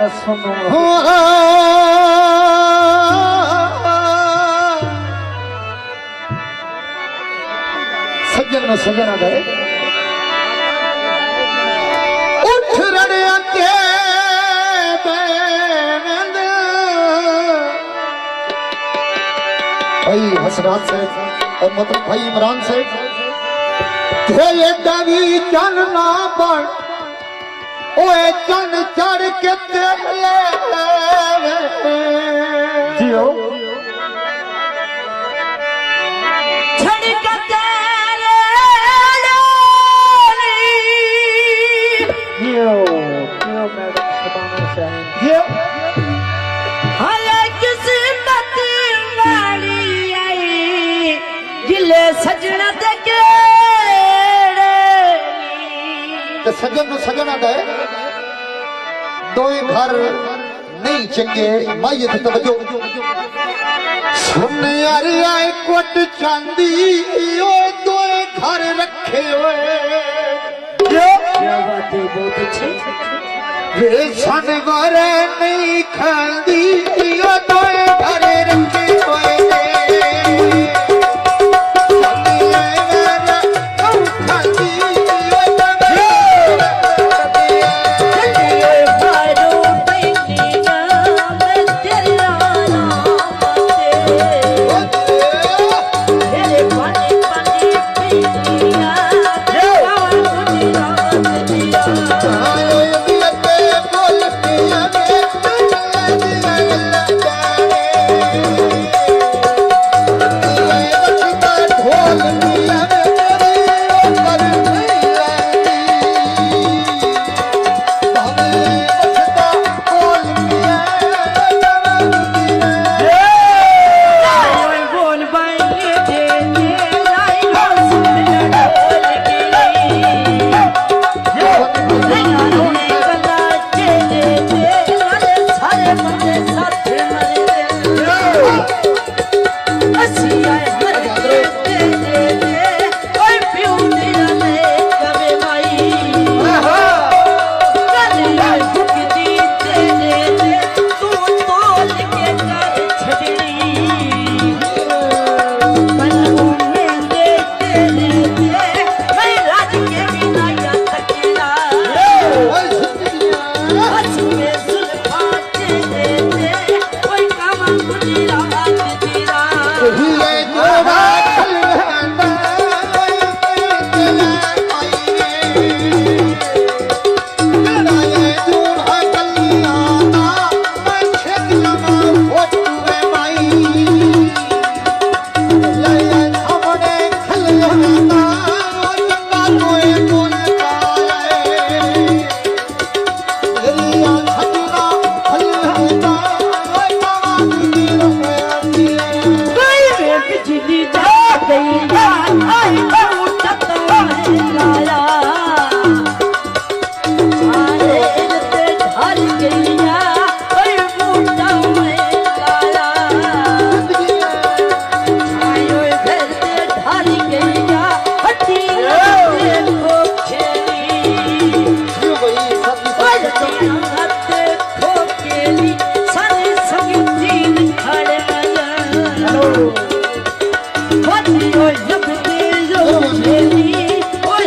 न सुनो सज्जन न सजना गए उठ रड़े के भाई हसरात से और मतलब भाई इमरान से ये दवी चन ना बन ओए चन चढ़ के तेरे जियो छड़ के तेरे जियो क्यों मैडम सबाना चाहिए जियो हाय किस्मत वाली आई गिले सजना ते सजन नु सजना दे दो घर नहीं चंगे माइए थे तवज्जो सुन यार आए कोट चांदी ओ दो घर रखे हुए क्या बात है बहुत अच्छी वे सन वारे नहीं खांदी ओ दो घर रखे हुए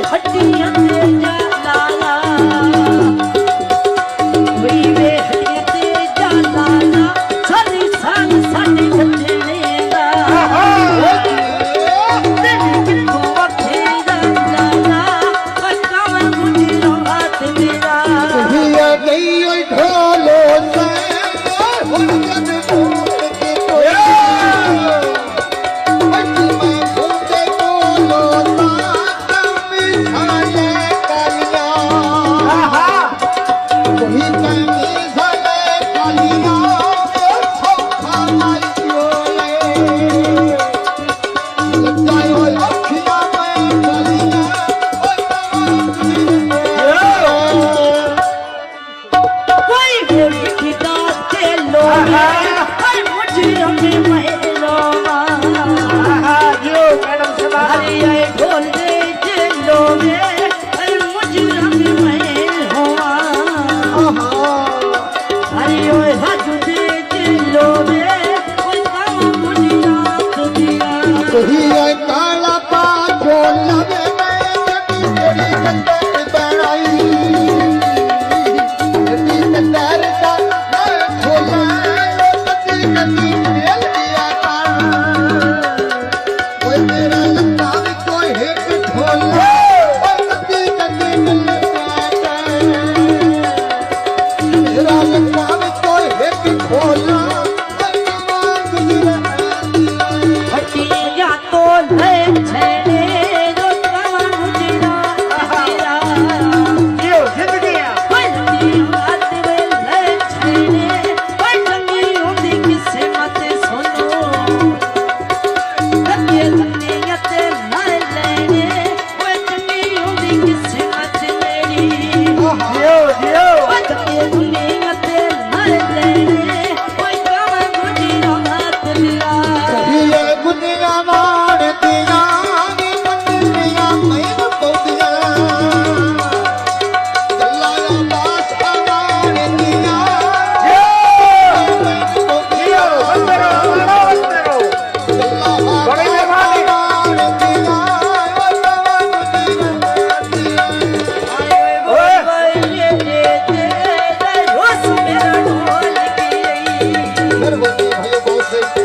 What do you भाई बहुत से